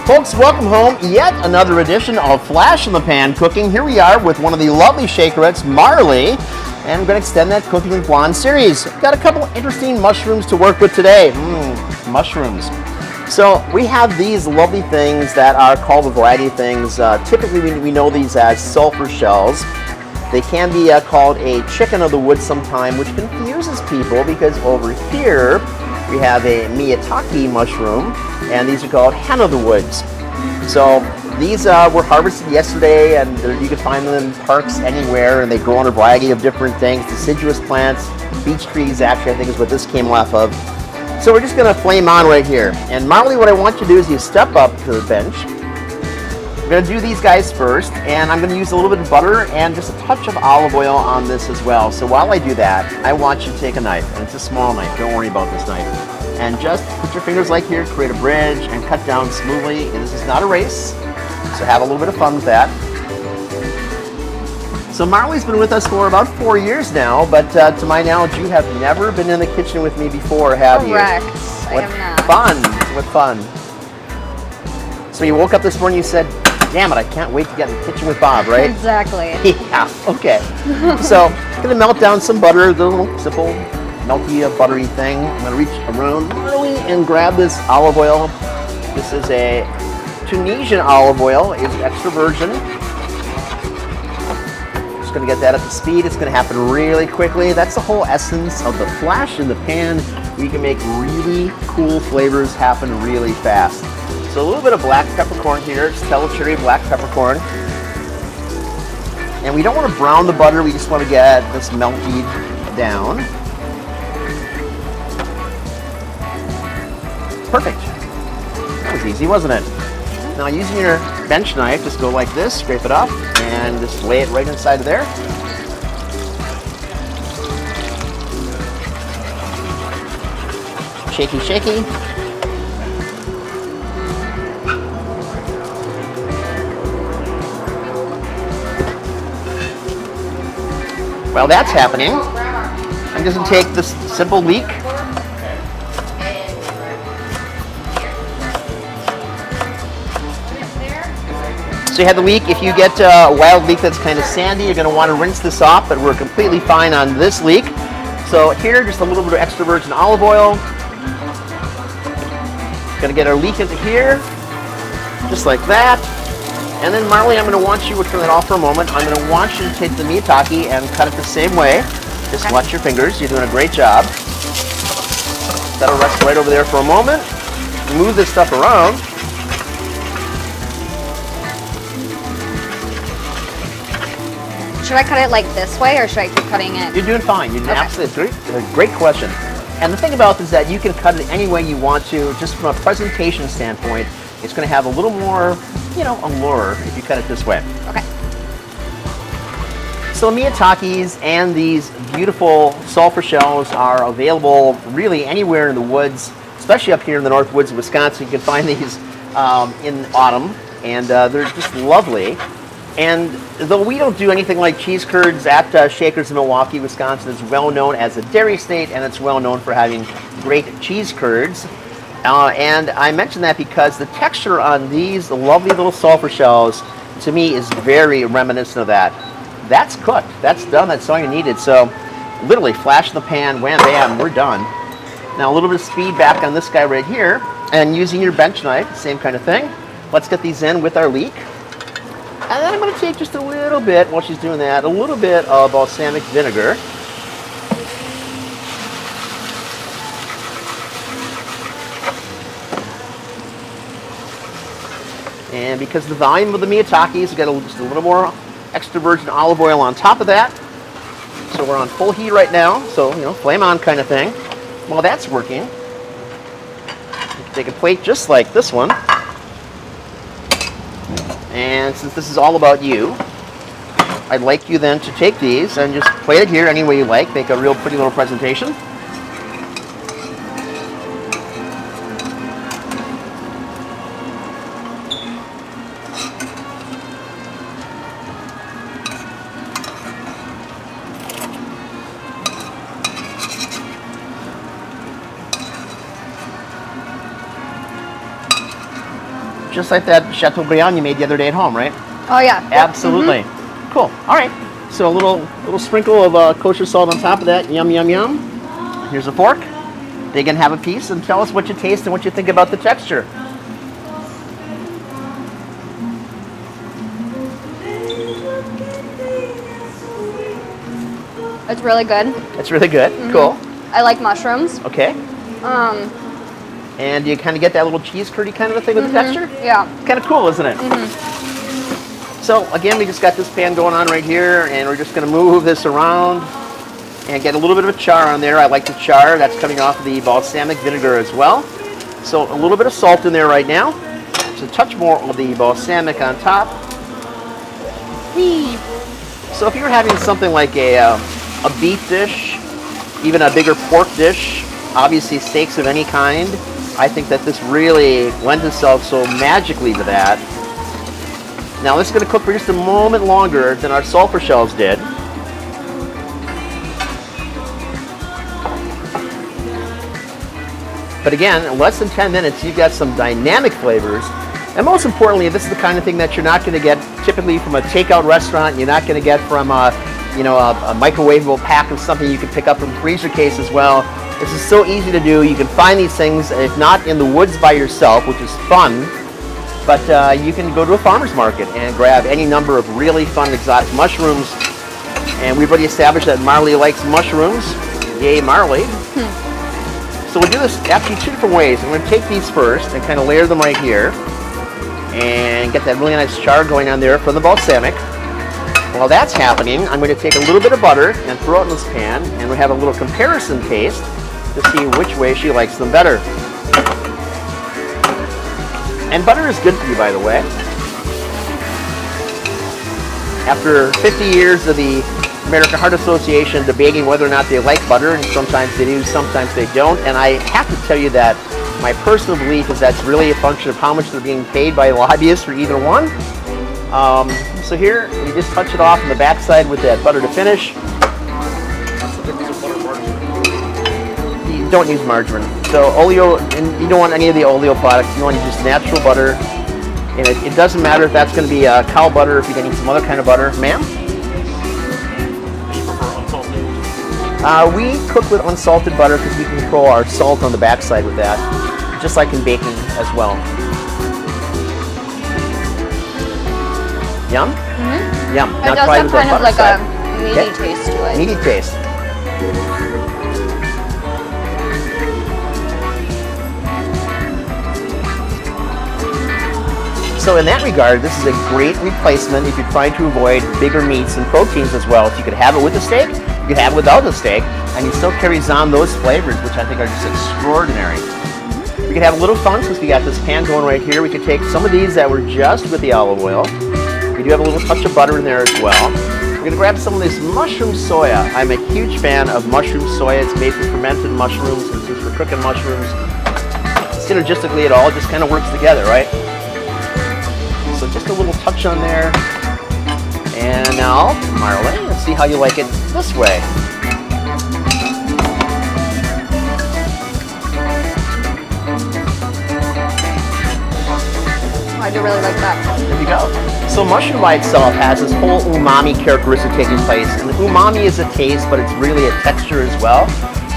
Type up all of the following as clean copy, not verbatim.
Folks, welcome home. Yet another edition of Flash in the Pan Cooking. Here we are with one of the lovely Shakerettes, Marley, and I'm going to extend that Cooking with Blonde series. Got a couple interesting mushrooms to work with today. Mushrooms. So we have these lovely things that are called a variety of things. Typically we know these as sulfur shells. They can be called a chicken of the woods sometime, which confuses people because over here we have a Miyataki mushroom, and these are called hen of the woods. So these were harvested yesterday, and you can find them in parks anywhere, and they grow on a variety of different things. Deciduous plants, beech trees, actually, I think is what this came off of. So we're just going to flame on right here. And Marley, what I want you to do is you step up to the bench. We're going to do these guys first, and I'm going to use a little bit of butter and just a touch of olive oil on this as well. So while I do that, I want you to take a knife, and it's a small knife, don't worry about this knife, and just put your fingers like here, create a bridge, and cut down smoothly. And this is not a race, so have a little bit of fun with that. So Marley's been with us for about 4 years now, but to my knowledge, you have never been in the kitchen with me before, have you? Correct. I have not. Fun. What fun. So you woke up this morning, you said, damn it, I can't wait to get in the kitchen with Bob, right? Exactly. Yeah, okay. So I'm going to melt down some butter, the little simple melty buttery thing. I'm going to reach around Marley and grab this olive oil. This is a Tunisian olive oil. It's extra virgin. Just going to get that up to speed. It's going to happen really quickly. That's the whole essence of the flash in the pan. We can make really cool flavors happen really fast. So a little bit of black peppercorn here, just cherry black peppercorn. And we don't want to brown the butter, we just want to get this melted down. Perfect. That was easy, wasn't it? Now using your bench knife, just go like this, scrape it up, and just lay it right inside of there. Shaky, shaky. While that's happening, I'm just going to take this simple leek. So you have the leek. If you get a wild leek that's kind of sandy, you're going to want to rinse this off, but we're completely fine on this leek. So here, just a little bit of extra virgin olive oil. Going to get our leek into here, just like that. And then Marley, I'm going to want you to turn that off for a moment. I'm going to want you to take the Miyataki and cut it the same way. Just watch your fingers. You're doing a great job. That'll rest right over there for a moment. Move this stuff around. Should I cut it like this way, or should I keep cutting it? You're doing fine. You're doing absolutely great question. And the thing about this is that you can cut it any way you want to. Just from a presentation standpoint, it's going to have a little more, allure if you cut it this way. Okay. So Miyatakis and these beautiful sulfur shells are available really anywhere in the woods, especially up here in the north woods of Wisconsin. You can find these in autumn, and they're just lovely. And though we don't do anything like cheese curds at Shaker's in Milwaukee, Wisconsin is well known as a dairy state, and it's well known for having great cheese curds. And I mention that because the texture on these lovely little sulfur shells, to me, is very reminiscent of that. That's cooked. That's done. That's all you needed. So literally flash in the pan, wham, bam, we're done. Now a little bit of speed back on this guy right here, and using your bench knife, same kind of thing. Let's get these in with our leek. And then I'm going to take just a little bit, while she's doing that, a little bit of balsamic vinegar. And because the volume of the Miyatakis, we've got just a little more extra virgin olive oil on top of that. So we're on full heat right now, so, flame on kind of thing. While that's working, you can take a plate just like this one. And since this is all about you, I'd like you then to take these and just plate it here any way you like. Make a real pretty little presentation. just like that Chateaubriand you made the other day at home, right? Oh yeah. Yep. Absolutely. Cool. All right. So a little sprinkle of kosher salt on top of that. Yum, yum, yum. Here's a fork. Dig and have a piece and tell us what you taste and what you think about the texture. It's really good. It's really good. Cool. I like mushrooms. Okay. And you kind of get that little cheese curdy kind of a thing with the texture? Yeah. Kind of cool, isn't it? So again, we just got this pan going on right here, and we're just going to move this around and get a little bit of a char on there. I like the char. That's coming off of the balsamic vinegar as well. So a little bit of salt in there right now. Just a touch more of the balsamic on top. So if you're having something like a beef dish, even a bigger pork dish, obviously steaks of any kind, I think that this really lends itself so magically to that. Now this is going to cook for just a moment longer than our sulfur shells did. But again, in less than 10 minutes, you've got some dynamic flavors. And most importantly, this is the kind of thing that you're not going to get typically from a takeout restaurant. You're not going to get from a microwavable pack of something you can pick up from the freezer case as well. This is so easy to do. You can find these things, if not in the woods by yourself, which is fun, but you can go to a farmer's market and grab any number of really fun exotic mushrooms. And we've already established that Marley likes mushrooms. Yay, Marley. So we'll do this actually two different ways. I'm going to take these first and kind of layer them right here and get that really nice char going on there from the balsamic. While that's happening, I'm going to take a little bit of butter and throw it in this pan, and we'll have a little comparison taste to see which way she likes them better. And butter is good for you, by the way. After 50 years of the American Heart Association debating whether or not they like butter, and sometimes they do, sometimes they don't, and I have to tell you that my personal belief is that's really a function of how much they're being paid by lobbyists for either one. So here, you just touch it off on the backside with that butter to finish. You don't use margarine. So oleo, and you don't want any of the oleo products. You want to use just natural butter. And it doesn't matter if that's going to be cow butter, if you're going to need some other kind of butter. Ma'am? We cook with unsalted butter because we can control our salt on the backside with that, just like in baking as well. Yum? Yum. It does have kind of like a meaty taste to it. Meaty taste. So in that regard, this is a great replacement if you're trying to avoid bigger meats and proteins as well. So you could have it with a steak, you could have it without the steak, and it still carries on those flavors, which I think are just extraordinary. We could have a little fun since we got this pan going right here. We could take some of these that were just with the olive oil. We do have a little touch of butter in there as well. We're going to grab some of this mushroom soya. I'm a huge fan of mushroom soya. It's made from fermented mushrooms, and since we're cooking mushrooms, synergistically it all just kind of works together, right? So just a little touch on there. And now, Marley, let's see how you like it this way. I do really like that. There you go. So mushroom by itself has this whole umami characteristic taking place. And the umami is a taste, but it's really a texture as well.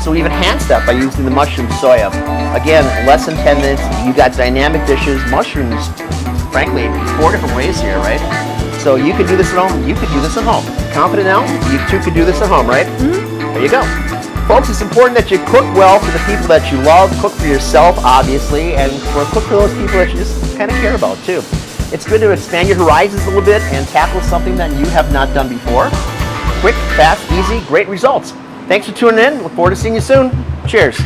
So we've enhanced that by using the mushroom soya. Again, less than 10 minutes, you got dynamic dishes, mushrooms, frankly, 4 different ways here, right? So you could do this at home, you could do this at home. Confident now? You too could do this at home, right? There you go. Folks, it's important that you cook well for the people that you love, cook for yourself, obviously, and cook for those people that you just kind of care about, too. It's good to expand your horizons a little bit and tackle something that you have not done before. Quick, fast, easy, great results. Thanks for tuning in. Look forward to seeing you soon. Cheers.